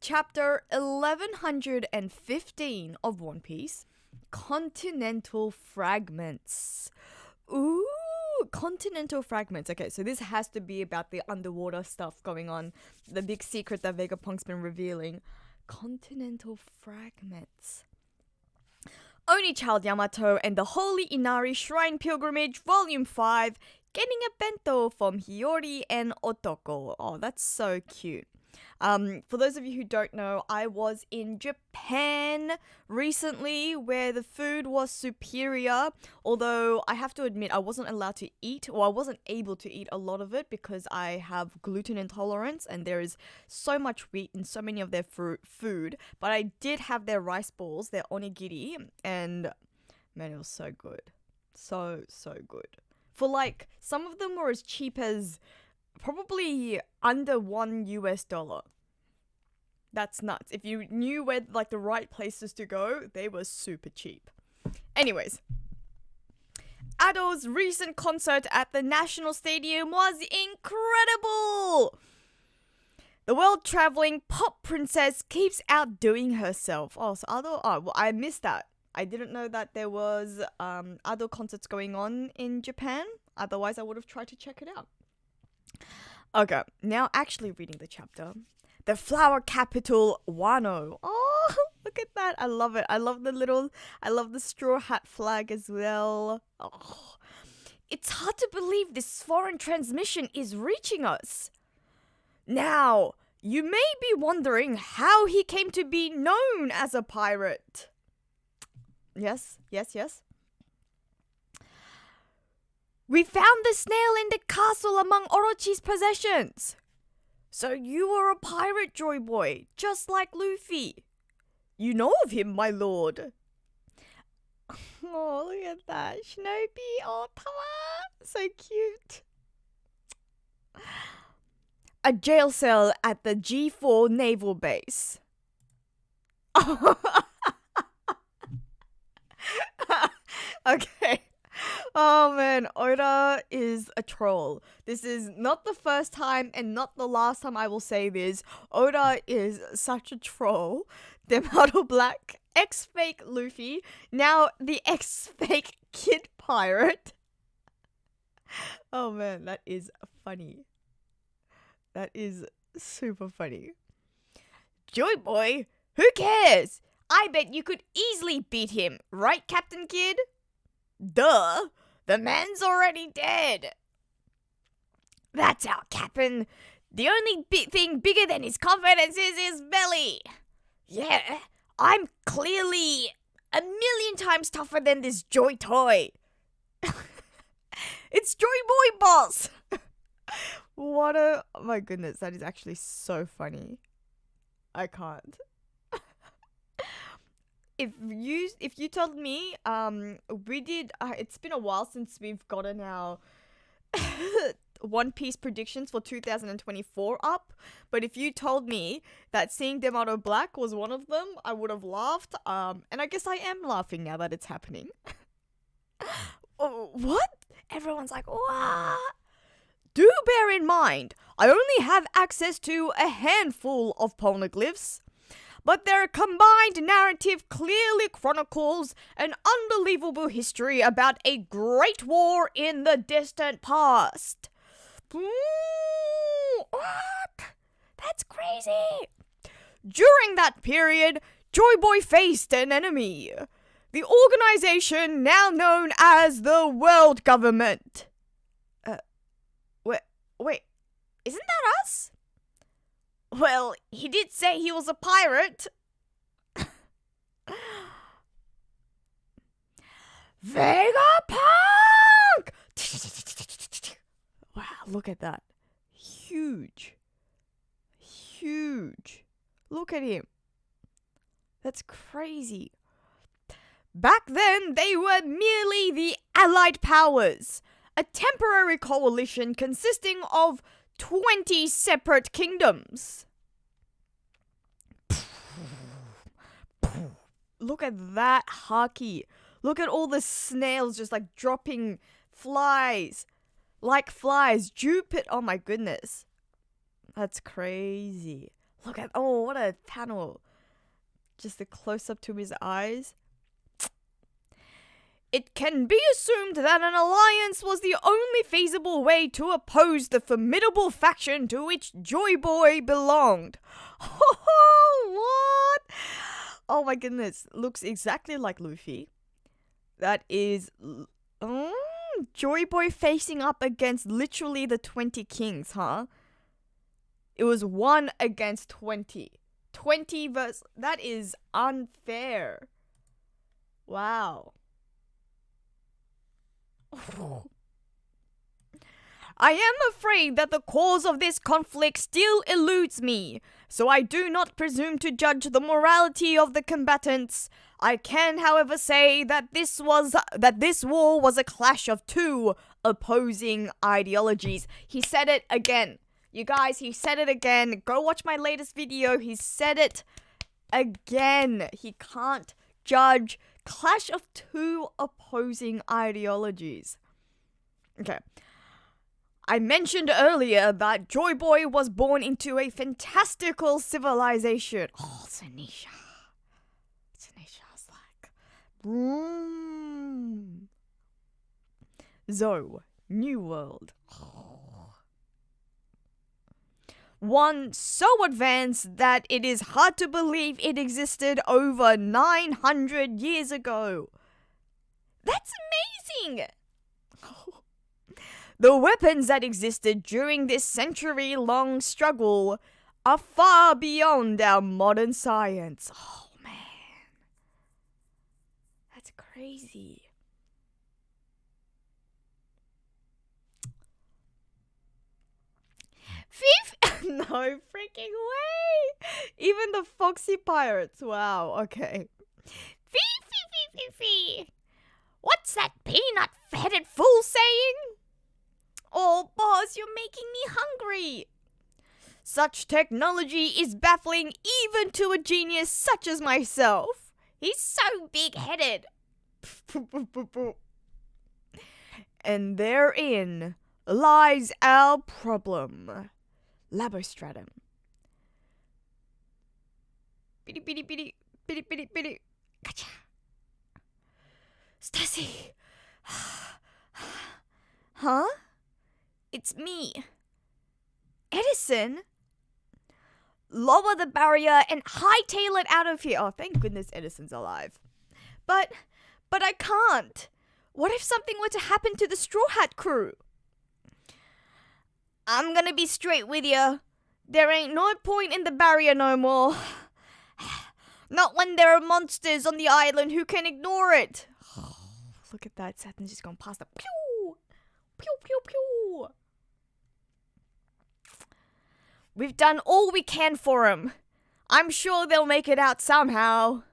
Chapter 1115 of One Piece, Continental Fragments. Ooh, continental fragments. Okay, so this has to be about the underwater stuff going on. The big secret that Vegapunk's been revealing. Continental fragments. Oni Child Yamato and the Holy Inari Shrine Pilgrimage, Volume 5, getting a bento from Hiyori and Otoko. Oh, that's so cute. For those of you who don't know, I was in Japan recently where the food was superior, although I have to admit I wasn't allowed to eat, or I wasn't able to eat a lot of it because I have gluten intolerance and there is so much wheat in so many of their food, but I did have their rice balls, their onigiri, and man, it was so good. So good. For like, some of them were as cheap as probably under $1. That's nuts. If you knew where like the right places to go, they were super cheap. Anyways, Ado's recent concert at the National Stadium was incredible. The world-traveling pop princess keeps outdoing herself. Oh, so Ado, well, I missed that. I didn't know that there was Ado concerts going on in Japan. Otherwise, I would have tried to check it out. Okay, now actually reading the chapter. The flower capital, Wano. Oh, look at that. I love it. I love the straw hat flag as well. Oh, it's hard to believe this foreign transmission is reaching us. Now, you may be wondering how he came to be known as a pirate. Yes. We found the snail in the castle among Orochi's possessions. So you were a pirate, Joy Boy, just like Luffy. You know of him, my lord. Oh, look at that. Shinobi. Oh, Tawa. So cute. A jail cell at the G4 naval base. Okay. Oh man, Oda is a troll. This is not the first time and not the last time I will say this. Oda is such a troll. Demato Black, ex-fake Luffy, now the ex-fake Kid Pirate. Oh man, that is funny. That is super funny. Joy Boy, who cares? I bet you could easily beat him, right, Captain Kid? Duh, the man's already dead. That's our Captain. The only thing bigger than his confidence is his belly. Yeah, I'm clearly a million times tougher than this Joy Toy. It's Joy Boy, boss. Oh my goodness, that is actually so funny. I can't. If you told me, it's been a while since we've gotten our One Piece predictions for 2024 up, but if you told me that seeing Demato Black was one of them, I would have laughed, and I guess I am laughing now that it's happening. Oh, what? Everyone's like, what? Do bear in mind, I only have access to a handful of poneglyphs, but their combined narrative clearly chronicles an unbelievable history about a great war in the distant past. What? That's crazy. During that period, Joy Boy faced an enemy. The organization now known as the World Government. Wait, isn't that us? Well, he did say he was a pirate. Vegapunk! Wow, look at that. Huge. Look at him. That's crazy. Back then, they were merely the Allied Powers, a temporary coalition consisting of 20 separate kingdoms. Look at that haki. Look at all the snails just like dropping flies. Like flies. Jupiter. Oh my goodness. That's crazy. Look at, oh, what a panel. Just a close up to his eyes. It can be assumed that an alliance was the only feasible way to oppose the formidable faction to which Joy Boy belonged. What? Oh my goodness. Looks exactly like Luffy. That is Joy Boy facing up against literally the 20 kings, huh? It was 1 against 20. 20 versus... That is unfair. Wow. I am afraid that the cause of this conflict still eludes me, so I do not presume to judge the morality of the combatants. I can, however, say that this war was a clash of 2 opposing ideologies. He said it again. You guys, he said it again. Go watch my latest video. He said it again. He can't judge clash of 2 opposing ideologies. Okay. I mentioned earlier that Joy Boy was born into a fantastical civilization. Oh, Tanisha. Tanisha's like... Zo, New World. One so advanced that it is hard to believe it existed over 900 years ago. That's amazing! The weapons that existed during this century-long struggle are far beyond our modern science. Oh, man. That's crazy. No freaking way! Even the foxy pirates. Wow, okay. Fee. What's that peanut-headed fool saying? Oh, boss, you're making me hungry. Such technology is baffling even to a genius such as myself. He's so big-headed. And therein lies our problem. Labostratum. Bitty. Gotcha. Stacy. Huh? It's me. Edison? Lower the barrier and hightail it out of here. Oh, thank goodness Edison's alive. But I can't. What if something were to happen to the Straw Hat crew? I'm gonna be straight with you. There ain't no point in the barrier no more. Not when there are monsters on the island who can ignore it. Look at that. Saturn's just gone past the pew! Pew. We've done all we can for 'em. I'm sure they'll make it out somehow.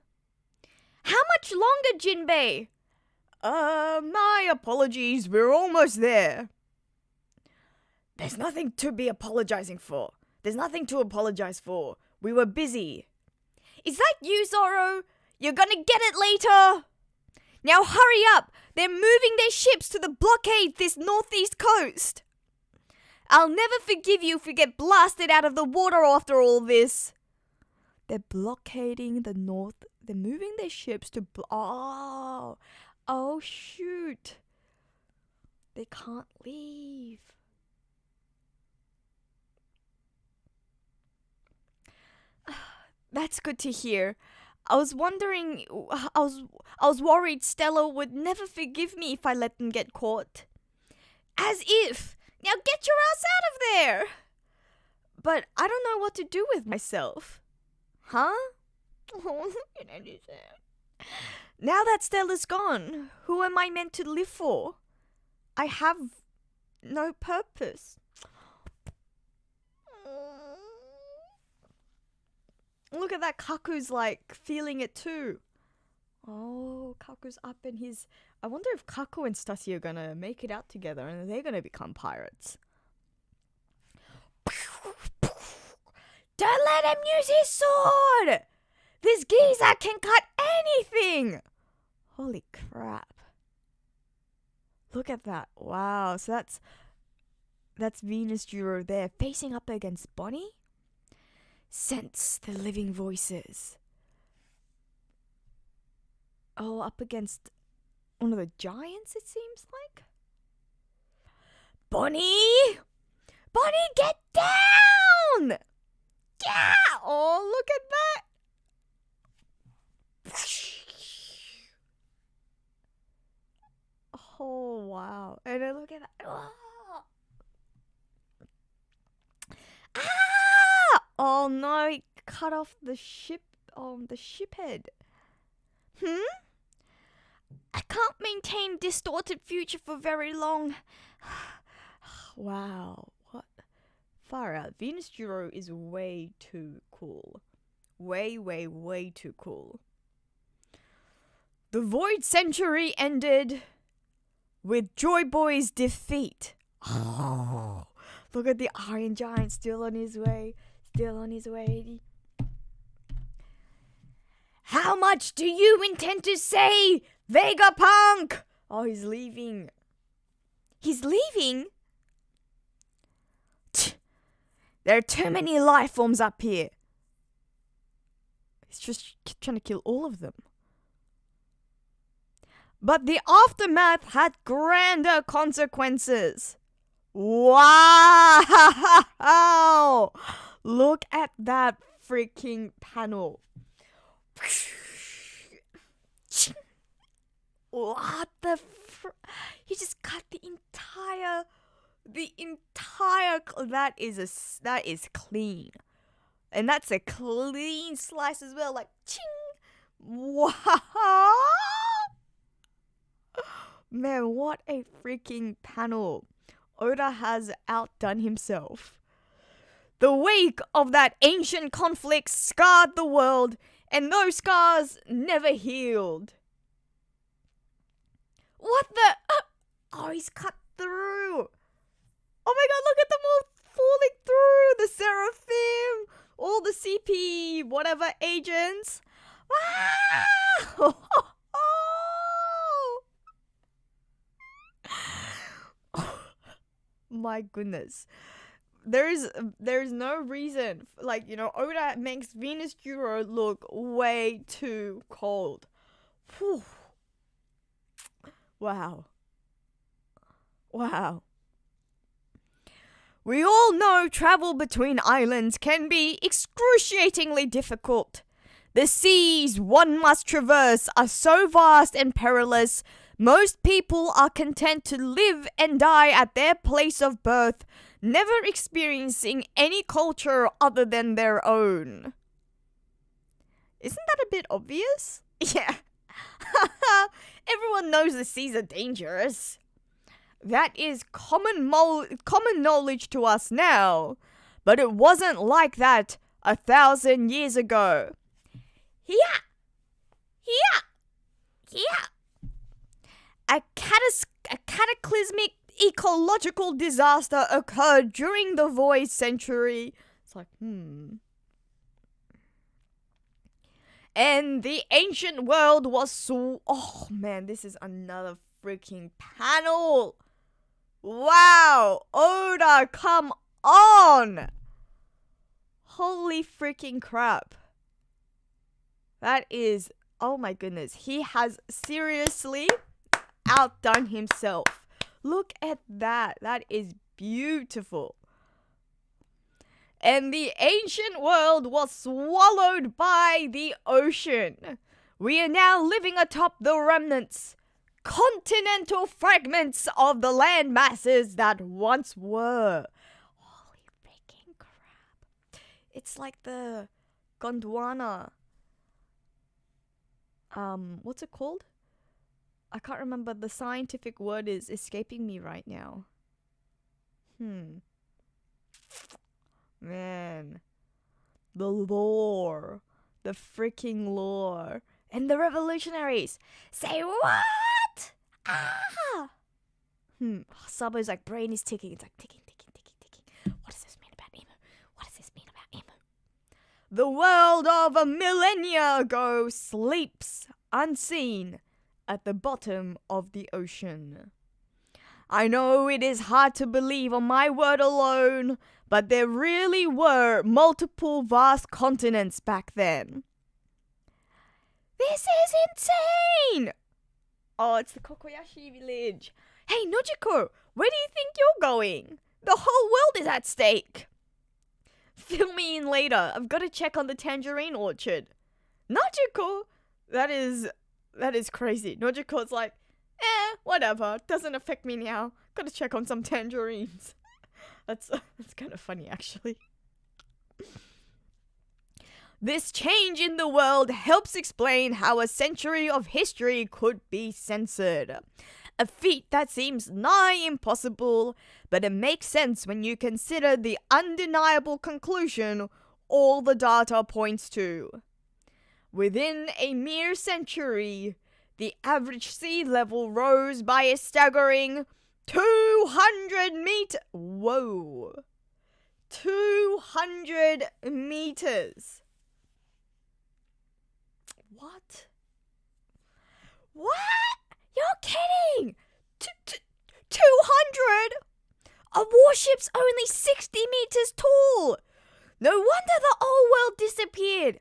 How much longer, Jinbei? My apologies. We're almost there. There's nothing to be apologizing for. There's nothing to apologize for. We were busy. Is that you, Zoro? You're gonna get it later. Now hurry up. They're moving their ships to the blockade this northeast coast. I'll never forgive you if we get blasted out of the water after all this. They're blockading the north. They're moving their ships to... Oh, shoot. They can't leave. That's good to hear. I was wondering, I was worried Stella would never forgive me if I let them get caught. As if! Now get your ass out of there! But I don't know what to do with myself. Huh? Now that Stella's gone, who am I meant to live for? I have no purpose. Look at that, Kaku's like feeling it too. Oh, Kaku's up in his... I wonder if Kaku and Stussy are gonna make it out together and they're gonna become pirates. Don't let him use his sword! This geezer can cut anything! Holy crap. Look at that. Wow, so that's Venus Juro there facing up against Bonnie. Sense the living voices. Oh, up against one of the giants, it seems like. Bonnie! Bonnie, get down! Yeah! Oh, look at that! Oh, wow. And then look at that. Oh. Ah! Oh no, it cut off the ship head. I can't maintain distorted future for very long. Wow. What? Far out. Venus Duro is way too cool. Way, way, way too cool. The Void Century ended with Joy Boy's defeat. Oh, look at the Iron Giant still on his way. Still on his way. How much do you intend to say, Vegapunk? Oh, he's leaving. He's leaving? There are too many life forms up here. He's just trying to kill all of them. But the aftermath had grander consequences. Wow! Look at that freaking panel. What the he just cut the entire that is clean. And that's a clean slice as well, like ching. Wow! Man, what a freaking panel. Oda has outdone himself. The wake of that ancient conflict scarred the world, and those scars never healed. What the? Oh, he's cut through. Oh my god, look at them all falling through. The Seraphim, all the CP, whatever agents. Ah! My goodness. There's no reason, like, you know, Oda makes Venus Duro look way too cold. Whew. Wow. We all know travel between islands can be excruciatingly difficult. The seas one must traverse are so vast and perilous, most people are content to live and die at their place of birth, never experiencing any culture other than their own. Isn't that a bit obvious? Yeah. Everyone knows the seas are dangerous. That is common knowledge to us now, but it wasn't like that 1,000 years ago. Yeah. A cataclysmic ecological disaster occurred during the Void Century. It's like, And the ancient world was oh man, this is another freaking panel. Wow, Oda, come on. Holy freaking crap. That is, oh my goodness. He has seriously outdone himself. Look at that. That is beautiful. And the ancient world was swallowed by the ocean. We are now living atop the remnants, continental fragments of the land masses that once were. Holy freaking crap. It's like the Gondwana. What's it called? I can't remember. The scientific word is escaping me right now. Man. The lore. The freaking lore. And the revolutionaries. Say what? Ah! Sabo's like brain is ticking. It's like ticking. What does this mean about Emu? The world of a millennia ago sleeps unseen at the bottom of the ocean. I know it is hard to believe on my word alone, but there really were multiple vast continents back then. This is insane! Oh, it's the Kokoyashi village. Hey, Nojiko, where do you think you're going? The whole world is at stake. Fill me in later. I've got to check on the tangerine orchard. Nojiko? That is crazy. Nojiko's like, whatever. Doesn't affect me now. Got to check on some tangerines. That's kind of funny, actually. This change in the world helps explain how a century of history could be censored. A feat that seems nigh impossible, but it makes sense when you consider the undeniable conclusion all the data points to. Within a mere century, the average sea level rose by a staggering 200 Whoa. 200 meters. What? You're kidding! 200? A warship's only 60 meters tall! No wonder the whole world disappeared!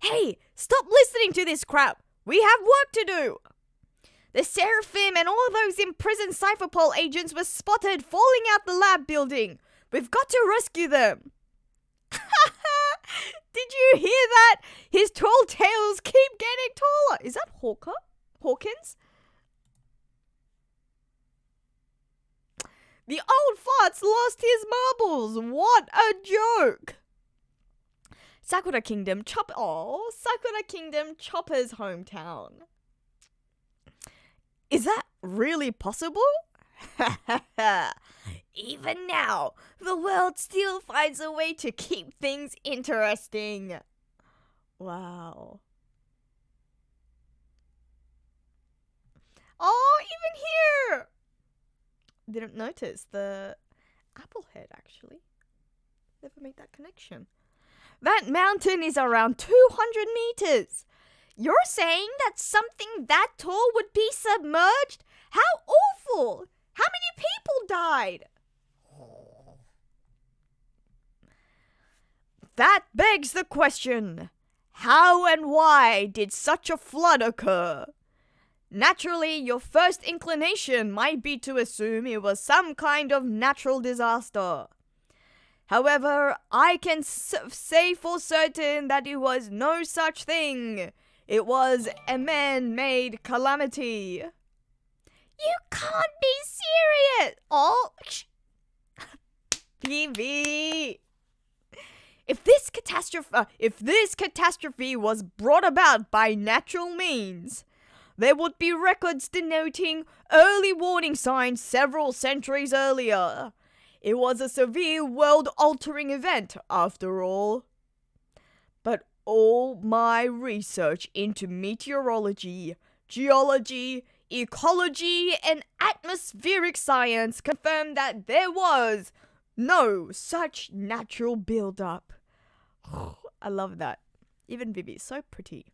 Hey, stop listening to this crap! We have work to do! The Seraphim and all those imprisoned Cypherpol agents were spotted falling out the lab building. We've got to rescue them. Did you hear that? His tall tales keep getting taller. Is that Hawkins? The old fart's lost his marbles. What a joke. Sakura Kingdom, Chopper's hometown. Is that really possible? Even now, the world still finds a way to keep things interesting. Wow. Oh, even here! Didn't notice the apple head, actually. Never made that connection. That mountain is around 200 meters. You're saying that something that tall would be submerged? How awful! How many people died? That begs the question, how and why did such a flood occur? Naturally, your first inclination might be to assume it was some kind of natural disaster. However, I can say for certain that it was no such thing. It was a man-made calamity. You can't be serious! Oh, PV. If this catastrophe was brought about by natural means, there would be records denoting early warning signs several centuries earlier. It was a severe world-altering event, after all. But all my research into meteorology, geology, ecology, and atmospheric science confirmed that there was no such natural build-up. I love that. Even Vivi's so pretty.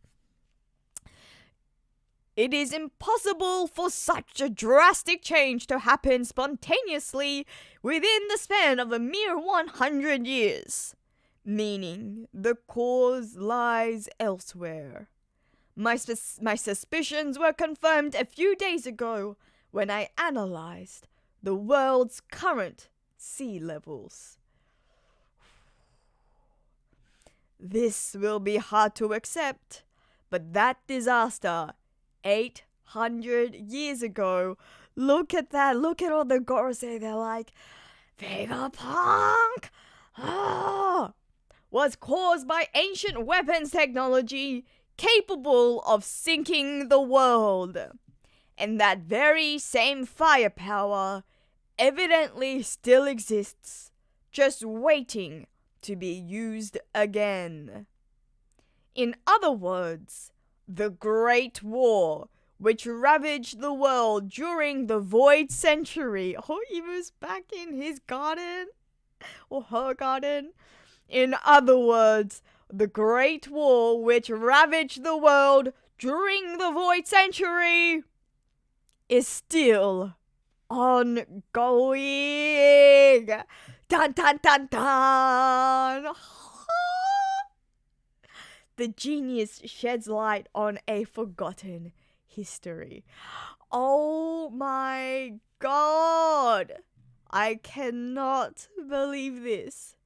It is impossible for such a drastic change to happen spontaneously within the span of a mere 100 years. Meaning, the cause lies elsewhere. My suspicions were confirmed a few days ago when I analyzed the world's current sea levels. This will be hard to accept, but that disaster 800 years ago, look at that, look at all the Gorosei, they're like, Vegapunk! Was caused by ancient weapons technology capable of sinking the world. And that very same firepower evidently still exists, just waiting to be used again. In other words, the Great War, which ravaged the world during the Void Century. Oh, he was back in his garden, or her garden. In other words, the Great War, which ravaged the world during the Void Century, is still ongoing. Dun dun dun dun! The genius sheds light on a forgotten history. Oh my god! I cannot believe this.